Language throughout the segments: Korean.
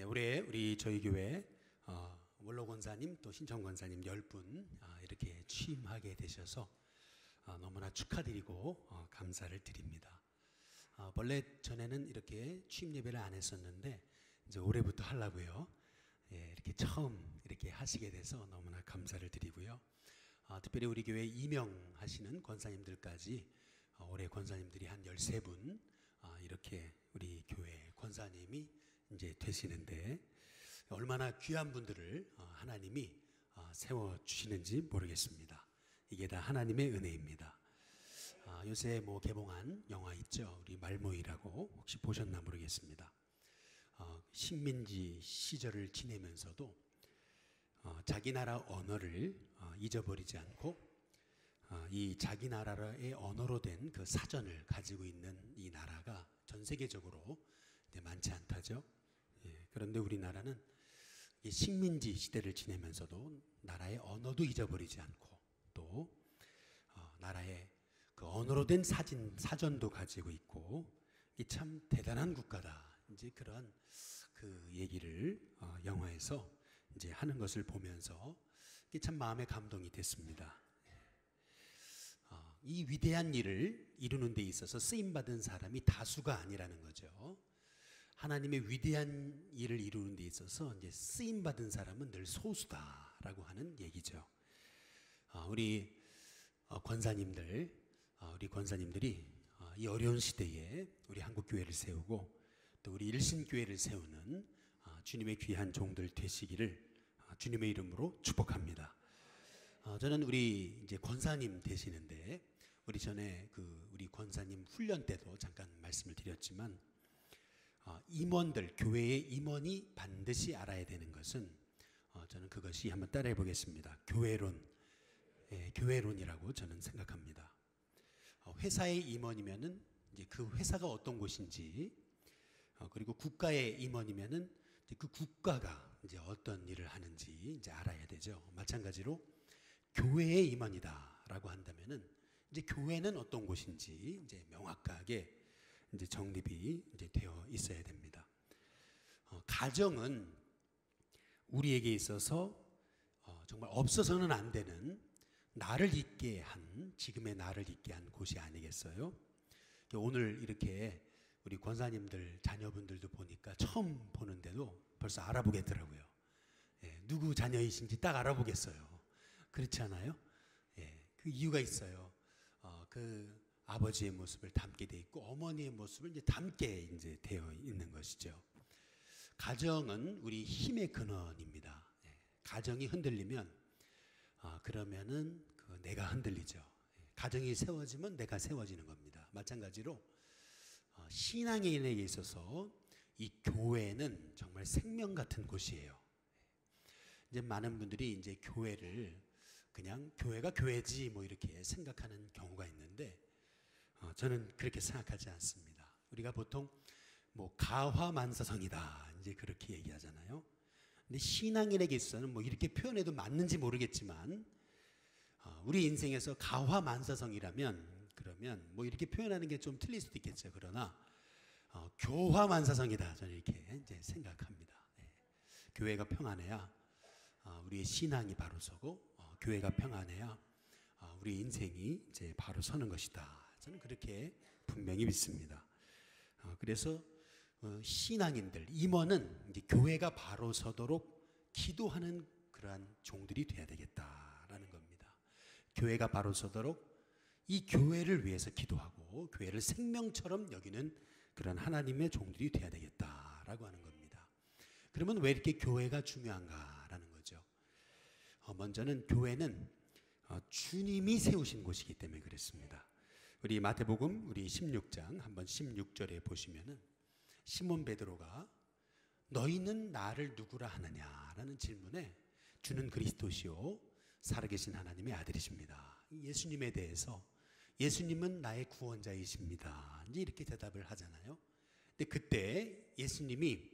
올해 저희 교회 원로 권사님 또 신청 권사님 10분 이렇게 취임하게 되셔서 너무나 축하드리고 감사를 드립니다. 원래 전에는 이렇게 취임 예배를 안 했었는데 이제 올해부터 하려고요. 이렇게 처음 이렇게 하시게 돼서 너무나 감사를 드리고요. 특별히 우리 교회 임명하시는 권사님들까지 올해 권사님들이 한 13분 이렇게 우리 교회 권사님이 이제 되시는데 얼마나 귀한 분들을 하나님이 세워 주시는지 모르겠습니다. 이게 다 하나님의 은혜입니다. 요새 개봉한 영화 있죠. 우리 말모이라고 혹시 보셨나 모르겠습니다. 식민지 시절을 지내면서도 자기 나라 언어를 잊어버리지 않고 이 자기 나라의 언어로 된 그 사전을 가지고 있는 이 나라가 전 세계적으로 많지 않다죠. 그런데 우리나라는 식민지 시대를 지내면서도 나라의 언어도 잊어버리지 않고 또 나라의 그 언어로 된 사전도 가지고 있고 이 참 대단한 국가다. 이제 그런 그 얘기를 영화에서 이제 하는 것을 보면서 이게 참 마음에 감동이 됐습니다. 이 위대한 일을 이루는 데 있어서 쓰임받은 사람이 다수가 아니라는 거죠. 하나님의 위대한 일을 이루는 데 있어서 이제 쓰임받은 사람은 늘 소수다라고 하는 얘기죠. 우리 권사님들이 이 어려운 시대에 우리 한국교회를 세우고 또 우리 일신교회를 세우는 주님의 귀한 종들 되시기를 주님의 이름으로 축복합니다. 저는 우리 이제 권사님 되시는데 우리 전에 우리 권사님 훈련 때도 잠깐 말씀을 드렸지만 임원들, 교회의 임원이 반드시 알아야 되는 것은 저는 그것이 한번 따라해 보겠습니다. 교회론이라고 저는 생각합니다. 회사의 임원이면은 이제 그 회사가 어떤 곳인지 그리고 국가의 임원이면은 이제 그 국가가 이제 어떤 일을 하는지 이제 알아야 되죠. 마찬가지로 교회의 임원이다라고 한다면은 이제 교회는 어떤 곳인지 이제 명확하게 이제 정립이 이제 되어 있어야 됩니다. 가정은 우리에게 있어서 정말 없어서는 안 되는 지금의 나를 있게 한 곳이 아니겠어요? 오늘 이렇게 우리 권사님들 자녀분들도 보니까 처음 보는데도 벌써 알아보겠더라고요. 누구 자녀이신지 딱 알아보겠어요. 그렇지 않아요? 그 이유가 있어요. 그 아버지의 모습을 닮게 돼 있고 어머니의 모습을 이제 닮게 이제 되어 있는 것이죠. 가정은 우리 힘의 근원입니다. 가정이 흔들리면 그러면은 내가 흔들리죠. 가정이 세워지면 내가 세워지는 겁니다. 마찬가지로 신앙인에게 있어서 이 교회는 정말 생명 같은 곳이에요. 이제 많은 분들이 이제 교회를 그냥 교회가 교회지 이렇게 생각하는 경우가 있는데 저는 그렇게 생각하지 않습니다. 우리가 보통 가화만사성이다 이제 그렇게 얘기하잖아요. 근데 신앙인에게 있어서는 이렇게 표현해도 맞는지 모르겠지만 우리 인생에서 가화만사성이라면 그러면 이렇게 표현하는 게 좀 틀릴 수도 있겠죠. 그러나 교화만사성이다 저는 이렇게 이제 생각합니다. 교회가 평안해야 우리의 신앙이 바로 서고 교회가 평안해야 우리 인생이 이제 바로 서는 것이다. 저는 그렇게 분명히 믿습니다. 그래서 신앙인들, 임원은 이제 교회가 바로 서도록 기도하는 그러한 종들이 돼야 되겠다라는 겁니다. 교회가 바로 서도록 이 교회를 위해서 기도하고 교회를 생명처럼 여기는 그런 하나님의 종들이 돼야 되겠다라고 하는 겁니다. 그러면 왜 이렇게 교회가 중요한가라는 거죠. 먼저는 교회는 주님이 세우신 곳이기 때문에 그렇습니다. 우리 마태복음 우리 16장 한번 16절에 보시면은 시몬 베드로가 너희는 나를 누구라 하느냐라는 질문에 주는 그리스도시요 살아계신 하나님의 아들이십니다. 예수님에 대해서 예수님은 나의 구원자이십니다. 이제 이렇게 대답을 하잖아요. 근데 그때 예수님이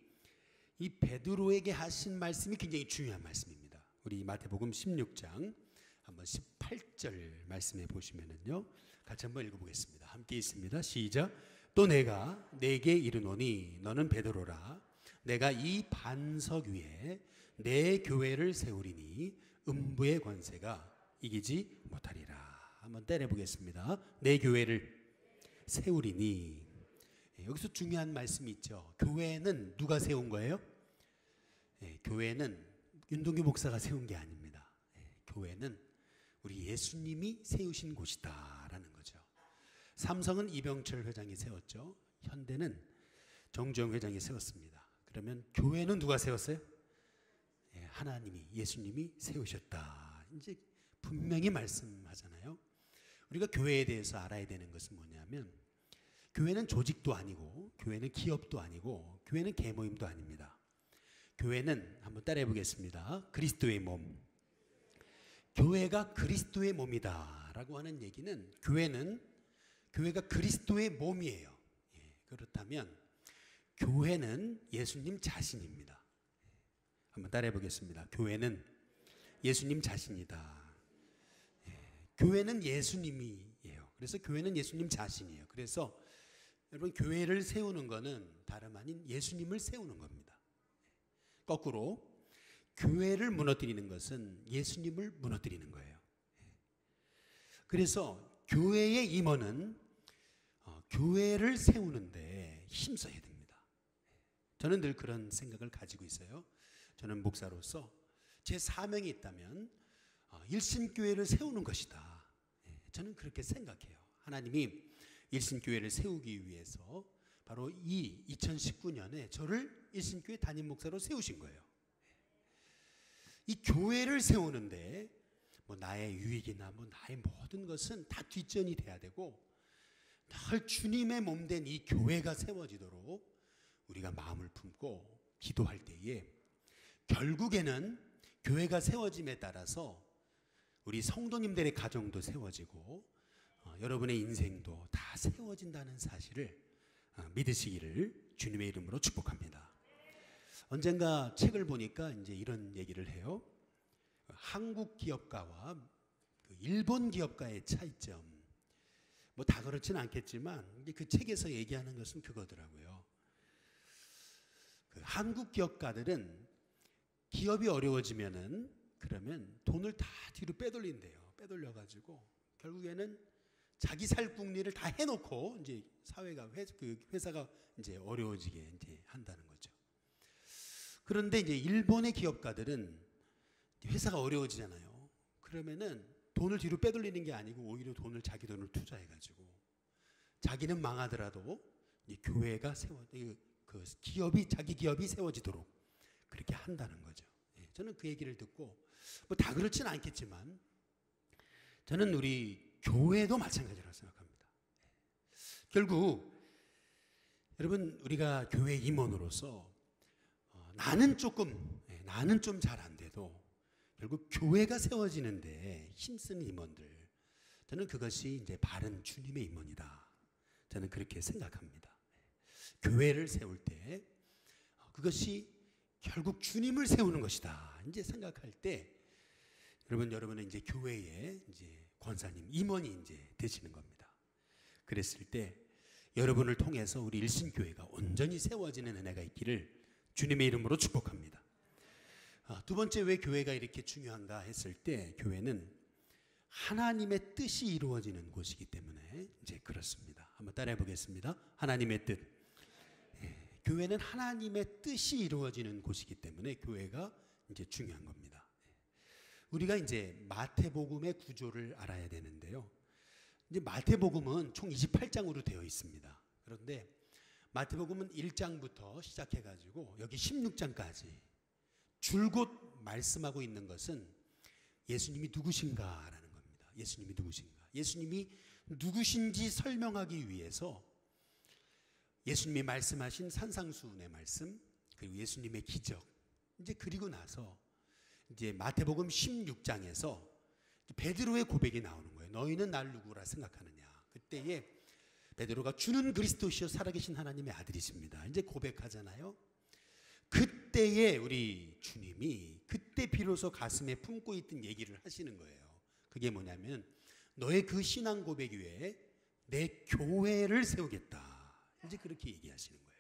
이 베드로에게 하신 말씀이 굉장히 중요한 말씀입니다. 우리 마태복음 16장 한번 18절 말씀해 보시면은요. 같이 한번 읽어보겠습니다. 함께 있습니다. 시작. 또 내가 네게 이르노니 너는 베드로라. 내가 이 반석 위에 내 교회를 세우리니 음부의 권세가 이기지 못하리라. 한번 때려보겠습니다. 내 교회를 세우리니. 여기서 중요한 말씀이 있죠. 교회는 누가 세운 거예요? 교회는 윤동규 목사가 세운 게 아닙니다. 교회는 우리 예수님이 세우신 곳이다 라는 거죠. 삼성은 이병철 회장이 세웠죠. 현대는 정주영 회장이 세웠습니다. 그러면 교회는 누가 세웠어요? 하나님이, 예수님이 세우셨다. 이제 분명히 말씀하잖아요. 우리가 교회에 대해서 알아야 되는 것은 뭐냐면, 교회는 조직도 아니고, 교회는 기업도 아니고, 교회는 계모임도 아닙니다. 교회는 한번 따라해 보겠습니다. 그리스도의 몸. 교회가 그리스도의 몸이다 라고 하는 얘기는, 교회가 그리스도의 몸이에요. 그렇다면 교회는 예수님 자신입니다. 한번 따라해 보겠습니다. 교회는 예수님 자신이다. 교회는 예수님이에요. 그래서 교회는 예수님 자신이에요. 그래서 여러분, 교회를 세우는 것은 다름 아닌 예수님을 세우는 겁니다. 거꾸로 교회를 무너뜨리는 것은 예수님을 무너뜨리는 거예요. 그래서 교회의 임원은 교회를 세우는데 힘써야 됩니다. 저는 늘 그런 생각을 가지고 있어요. 저는 목사로서 제 사명이 있다면 일신교회를 세우는 것이다. 저는 그렇게 생각해요. 하나님이 일신교회를 세우기 위해서 바로 이 2019년에 저를 일신교회 담임 목사로 세우신 거예요. 이 교회를 세우는데 뭐 나의 유익이나 뭐 나의 모든 것은 다 뒷전이 돼야 되고, 늘 주님의 몸된 이 교회가 세워지도록 우리가 마음을 품고 기도할 때에, 결국에는 교회가 세워짐에 따라서 우리 성도님들의 가정도 세워지고 여러분의 인생도 다 세워진다는 사실을 믿으시기를 주님의 이름으로 축복합니다. 언젠가 책을 보니까 이제 이런 얘기를 해요. 한국 기업가와 일본 기업가의 차이점. 뭐 다 그렇진 않겠지만 그 책에서 얘기하는 것은 그거더라고요. 한국 기업가들은 기업이 어려워지면은 그러면 돈을 다 뒤로 빼돌린대요. 빼돌려가지고 결국에는 자기 살 궁리를 다 해놓고 이제 사회가 회사가 이제 어려워지게 이제 한다는 거죠. 그런데 이제 일본의 기업가들은 회사가 어려워지잖아요. 그러면은 돈을 뒤로 빼돌리는 게 아니고 오히려 자기 돈을 투자해가지고 자기는 망하더라도 이 교회가 자기 기업이 세워지도록 그렇게 한다는 거죠. 저는 그 얘기를 듣고 뭐 다 그렇지는 않겠지만 저는 우리 교회도 마찬가지라고 생각합니다. 결국 여러분, 우리가 교회 임원으로서 나는 좀 잘 안 돼도 결국 교회가 세워지는데 힘쓰는 임원들, 저는 그것이 이제 바른 주님의 임원이다. 저는 그렇게 생각합니다. 교회를 세울 때 그것이 결국 주님을 세우는 것이다. 이제 생각할 때 여러분은 이제 교회의 이제 권사님, 임원이 이제 되시는 겁니다. 그랬을 때 여러분을 통해서 우리 일신교회가 온전히 세워지는 은혜가 있기를 주님의 이름으로 축복합니다. 두 번째, 왜 교회가 이렇게 중요한가 했을 때, 교회는 하나님의 뜻이 이루어지는 곳이기 때문에 이제 그렇습니다. 한번 따라해 보겠습니다. 하나님의 뜻. 교회는 하나님의 뜻이 이루어지는 곳이기 때문에 교회가 이제 중요한 겁니다. 우리가 이제 마태복음의 구조를 알아야 되는데요. 이제 마태복음은 총 28장으로 되어 있습니다. 그런데 마태복음은 1장부터 시작해가지고 여기 16장까지 줄곧 말씀하고 있는 것은 예수님이 누구신가라는 겁니다. 예수님이 누구신가? 예수님이 누구신지 설명하기 위해서 예수님이 말씀하신 산상수훈의 말씀, 그리고 예수님의 기적, 이제 그리고 나서 이제 마태복음 16장에서 베드로의 고백이 나오는 거예요. 너희는 날 누구라 생각하느냐? 그때에 베드로가 주는 그리스도시요 살아계신 하나님의 아들이십니다. 이제 고백하잖아요. 그때에 우리 주님이 그때 비로소 가슴에 품고 있던 얘기를 하시는 거예요. 그게 뭐냐면 너의 그 신앙 고백 위에 내 교회를 세우겠다. 이제 그렇게 얘기하시는 거예요.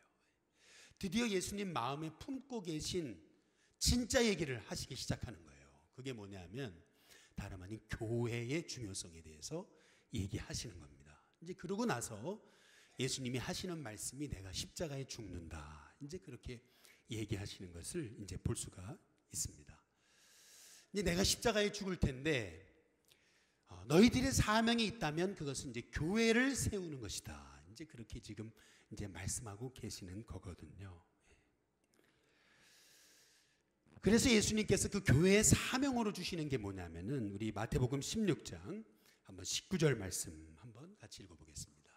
드디어 예수님 마음에 품고 계신 진짜 얘기를 하시기 시작하는 거예요. 그게 뭐냐면 다름 아닌 교회의 중요성에 대해서 얘기하시는 겁니다. 이제 그러고 나서 예수님이 하시는 말씀이 내가 십자가에 죽는다. 이제 그렇게 얘기하시는 것을 이제 볼 수가 있습니다. 이제 내가 십자가에 죽을 텐데 너희들의 사명이 있다면 그것은 이제 교회를 세우는 것이다. 이제 그렇게 지금 이제 말씀하고 계시는 거거든요. 그래서 예수님께서 그 교회의 사명으로 주시는 게 뭐냐면은 우리 마태복음 16장 한번 19절 말씀 한번 같이 읽어보겠습니다.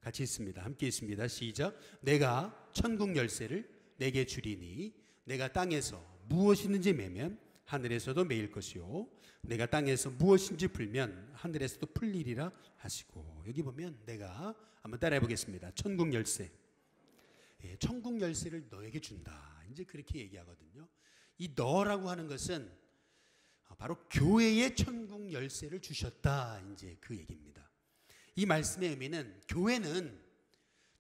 같이 있습니다. 함께 있습니다. 시작. 내가 천국 열쇠를 내게 주리니 내가 땅에서 무엇이든지 매면 하늘에서도 매일 것이요 내가 땅에서 무엇인지 풀면 하늘에서도 풀리리라 하시고, 여기 보면 내가 한번 따라해 보겠습니다. 천국 열쇠. 예, 천국 열쇠를 너에게 준다. 이제 그렇게 얘기하거든요. 이 너라고 하는 것은 바로 교회의 천국 열쇠를 주셨다. 이제 그 얘기입니다. 이 말씀의 의미는 교회는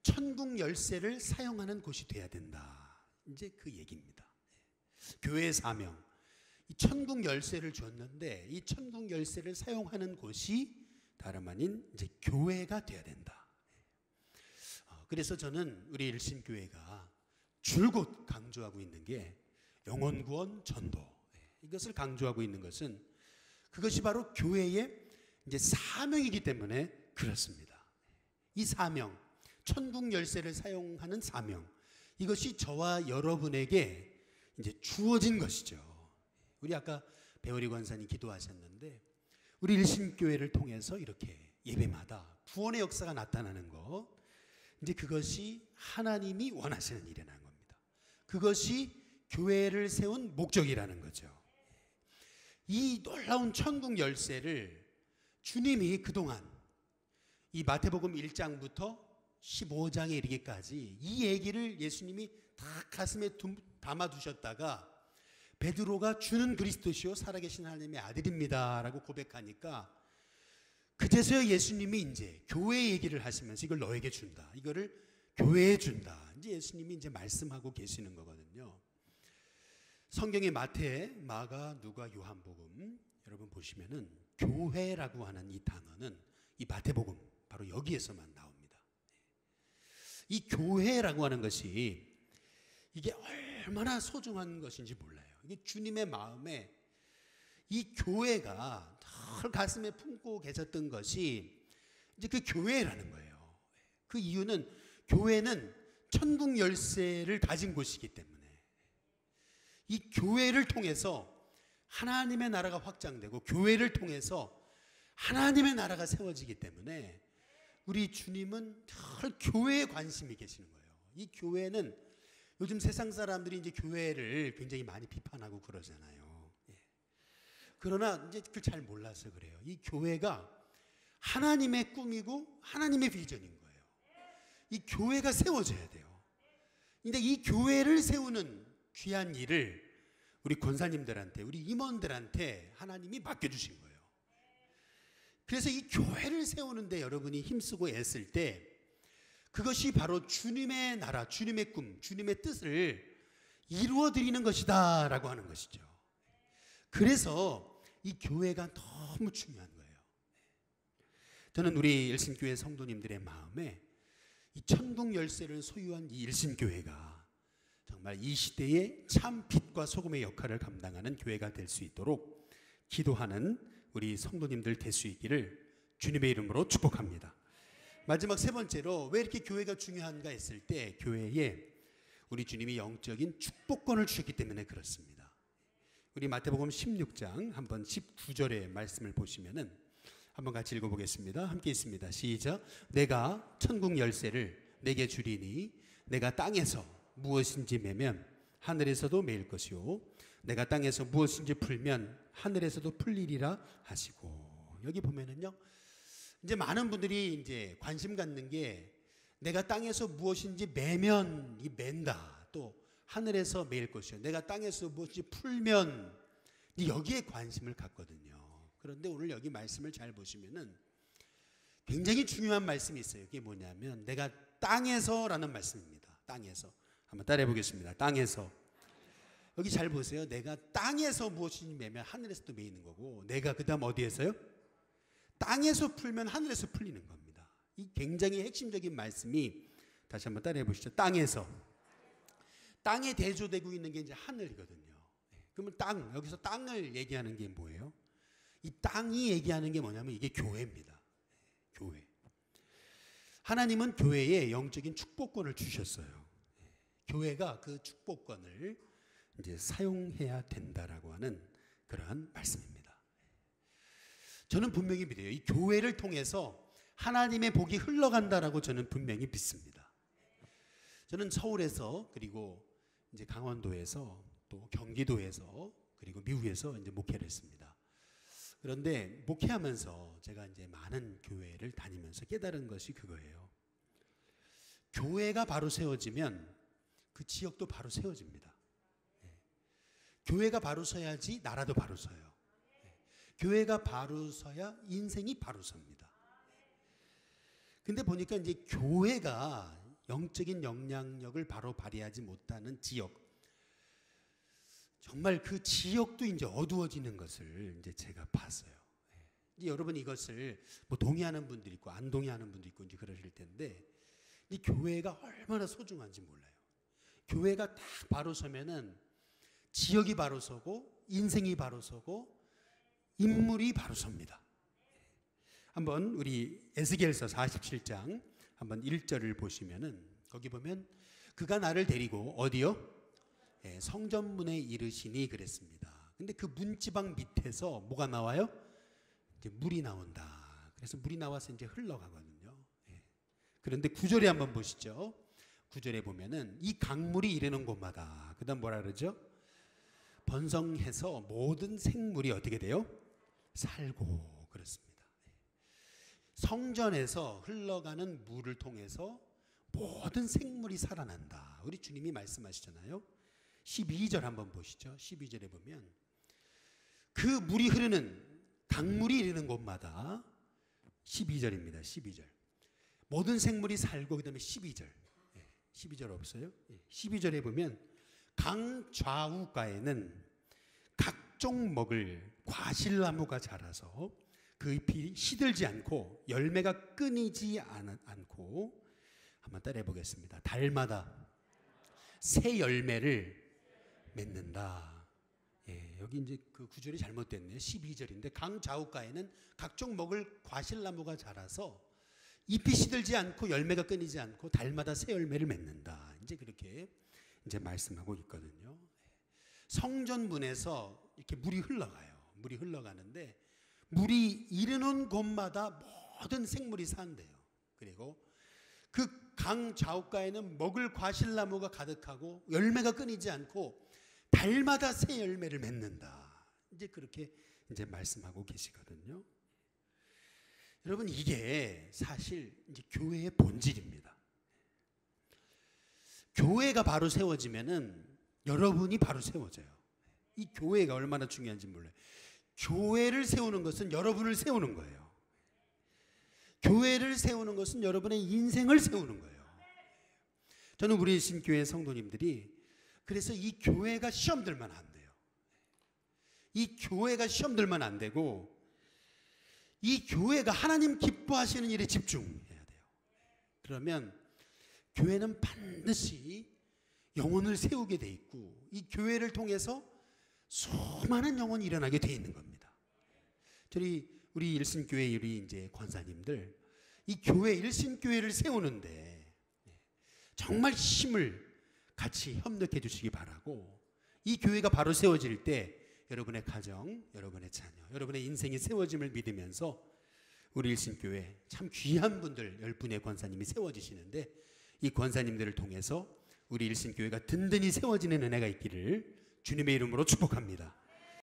천국 열쇠를 사용하는 곳이 돼야 된다. 이제 그 얘기입니다. 교회의 사명. 이 천국 열쇠를 줬는데 이 천국 열쇠를 사용하는 곳이 다름 아닌 이제 교회가 돼야 된다. 그래서 저는 우리 일신교회가 줄곧 강조하고 있는 게 영혼 구원 전도. 이것을 강조하고 있는 것은 그것이 바로 교회의 이제 사명이기 때문에 그렇습니다. 이 사명, 천국 열쇠를 사용하는 사명, 이것이 저와 여러분에게 이제 주어진 것이죠. 우리 아까 배우리 권사님 기도하셨는데 우리 일신교회를 통해서 이렇게 예배마다 구원의 역사가 나타나는 것, 이제 그것이 하나님이 원하시는 일이라는 겁니다. 그것이 교회를 세운 목적이라는 거죠. 이 놀라운 천국 열쇠를 주님이 그동안 이 마태복음 1장부터 15장에 이르기까지 이 얘기를 예수님이 다 가슴에 담아두셨다가 베드로가 주는 그리스도시요 살아계신 하나님의 아들입니다 라고 고백하니까 그제서야 예수님이 이제 교회 얘기를 하시면서 이걸 너에게 준다, 이거를 교회에 준다, 이제 예수님이 이제 말씀하고 계시는 거거든요. 성경의 마태, 마가, 누가, 요한복음 여러분 보시면은 교회라고 하는 이 단어는 이 마태복음 바로 여기에서만 나옵니다. 이 교회라고 하는 것이 이게 얼마나 소중한 것인지 몰라요. 이게 주님의 마음에 이 교회가 늘 가슴에 품고 계셨던 것이 이제 그 교회라는 거예요. 그 이유는 교회는 천국 열쇠를 가진 곳이기 때문에 이 교회를 통해서 하나님의 나라가 확장되고 교회를 통해서 하나님의 나라가 세워지기 때문에 우리 주님은 늘 교회에 관심이 계시는 거예요. 이 교회는 요즘 세상 사람들이 이제 교회를 굉장히 많이 비판하고 그러잖아요. 그러나 이제 그걸 잘 몰라서 그래요. 이 교회가 하나님의 꿈이고 하나님의 비전인 거예요. 이 교회가 세워져야 돼요. 근데 이 교회를 세우는 귀한 일을 우리 권사님들한테, 우리 임원들한테 하나님이 맡겨주신 거예요. 그래서 이 교회를 세우는데 여러분이 힘쓰고 애쓸 때 그것이 바로 주님의 나라, 주님의 꿈, 주님의 뜻을 이루어드리는 것이다 라고 하는 것이죠. 그래서 이 교회가 너무 중요한 거예요. 저는 우리 일신교회 성도님들의 마음에 이 천국 열쇠를 소유한 이 일신교회가 정말 이 시대의 참 빛과 소금의 역할을 감당하는 교회가 될 수 있도록 기도하는 우리 성도님들 될 수 있기를 주님의 이름으로 축복합니다. 마지막 세 번째로 왜 이렇게 교회가 중요한가 했을 때 교회에 우리 주님이 영적인 축복권을 주셨기 때문에 그렇습니다. 우리 마태복음 16장 한번 19절의 말씀을 보시면은 한번 같이 읽어보겠습니다. 함께 있습니다. 시작. 내가 천국 열쇠를 내게 주리니 내가 땅에서 무엇인지 매면 하늘에서도 매일 것이요 내가 땅에서 무엇인지 풀면 하늘에서도 풀리리라 하시고, 여기 보면은요 이제 많은 분들이 이제 관심 갖는 게 내가 땅에서 무엇인지 매면 이 맨다, 또 하늘에서 매일 것이요 내가 땅에서 무엇인지 풀면 여기에 관심을 갖거든요. 그런데 오늘 여기 말씀을 잘 보시면은 굉장히 중요한 말씀이 있어요. 그게 뭐냐면 내가 땅에서라는 말씀입니다. 땅에서 한번 따라해 보겠습니다. 땅에서. 여기 잘 보세요. 내가 땅에서 무엇이든지 매면 하늘에서 또 매이는 거고, 내가 그 다음 어디에서요? 땅에서 풀면 하늘에서 풀리는 겁니다. 이 굉장히 핵심적인 말씀이, 다시 한번 따라해 보시죠. 땅에서. 땅에 대조되고 있는 게 이제 하늘이거든요. 그러면 땅, 여기서 땅을 얘기하는 게 뭐예요? 이 땅이 얘기하는 게 뭐냐면 이게 교회입니다. 교회. 하나님은 교회에 영적인 축복권을 주셨어요. 교회가 그 축복권을 이제 사용해야 된다라고 하는 그러한 말씀입니다. 저는 분명히 믿어요. 이 교회를 통해서 하나님의 복이 흘러간다라고 저는 분명히 믿습니다. 저는 서울에서, 그리고 이제 강원도에서, 또 경기도에서, 그리고 미국에서 이제 목회를 했습니다. 그런데 목회하면서 제가 이제 많은 교회를 다니면서 깨달은 것이 그거예요. 교회가 바로 세워지면 그 지역도 바로 세워집니다. 교회가 바로 서야지 나라도 바로 서요. 교회가 바로 서야 인생이 바로 섭니다. 근데 보니까 이제 교회가 영적인 영향력을 바로 발휘하지 못하는 지역, 정말 그 지역도 이제 어두워지는 것을 이제 제가 봤어요. 이제 여러분 이것을 뭐 동의하는 분들이 있고 안 동의하는 분도 있고 이제 그러실 텐데, 이 교회가 얼마나 소중한지 몰라요. 교회가 딱 바로 서면은 지역이 바로 서고 인생이 바로 서고 인물이 바로 섭니다. 한번 우리 에스겔서 47장 한번 1절을 보시면은, 거기 보면 그가 나를 데리고 어디요? 성전문에 이르시니 그랬습니다. 근데 그 문지방 밑에서 뭐가 나와요? 이제 물이 나온다. 그래서 물이 나와서 이제 흘러가거든요. 그런데 9절에 한번 보시죠. 9절에 보면은 이 강물이 이르는 곳마다, 그다음 뭐라 그러죠? 번성해서 모든 생물이 어떻게 돼요? 살고 그렇습니다. 성전에서 흘러가는 물을 통해서 모든 생물이 살아난다. 우리 주님이 말씀하시잖아요. 12절 한번 보시죠. 12절에 보면 그 물이 흐르는, 강물이 이르는 곳마다, 12절입니다. 12절. 모든 생물이 살고, 그 다음에 12절. 12절 없어요? 12절에 보면 강 좌우가에는 각종 먹을 과실나무가 자라서 그 잎이 시들지 않고 열매가 끊이지 않고, 한번 따라해 보겠습니다. 달마다 새 열매를 맺는다. 여기 이제 그 구절이 잘못됐네요. 12절인데 강 좌우가에는 각종 먹을 과실나무가 자라서 잎이 시들지 않고 열매가 끊이지 않고 달마다 새 열매를 맺는다. 이제 그렇게 이제 말씀하고 있거든요. 성전문에서 이렇게 물이 흘러가요. 물이 흘러가는데 물이 이르는 곳마다 모든 생물이 산대요. 그리고 그 강 좌우가에는 먹을 과실나무가 가득하고 열매가 끊이지 않고 달마다 새 열매를 맺는다. 이제 그렇게 이제 말씀하고 계시거든요. 여러분 이게 사실 이제 교회의 본질입니다. 교회가 바로 세워지면은 여러분이 바로 세워져요. 이 교회가 얼마나 중요한지 몰라요. 교회를 세우는 것은 여러분을 세우는 거예요. 교회를 세우는 것은 여러분의 인생을 세우는 거예요. 저는 우리 신교회 성도님들이 그래서 이 교회가 시험 들면 안 돼요. 이 교회가 시험 들면 안 되고, 이 교회가 하나님 기뻐하시는 일에 집중해야 돼요. 그러면 교회는 반드시 영혼을 세우게 돼 있고, 이 교회를 통해서 수많은 영혼이 일어나게 돼 있는 겁니다. 우리 일신교회 우리 이제 권사님들, 이 교회 일신교회를 세우는데 정말 힘을 같이 협력해 주시기 바라고, 이 교회가 바로 세워질 때 여러분의 가정, 여러분의 자녀, 여러분의 인생이 세워짐을 믿으면서 우리 일신교회 참 귀한 분들 10분의 권사님이 세워지시는데, 이 권사님들을 통해서 우리 일신교회가 든든히 세워지는 은혜가 있기를 주님의 이름으로 축복합니다.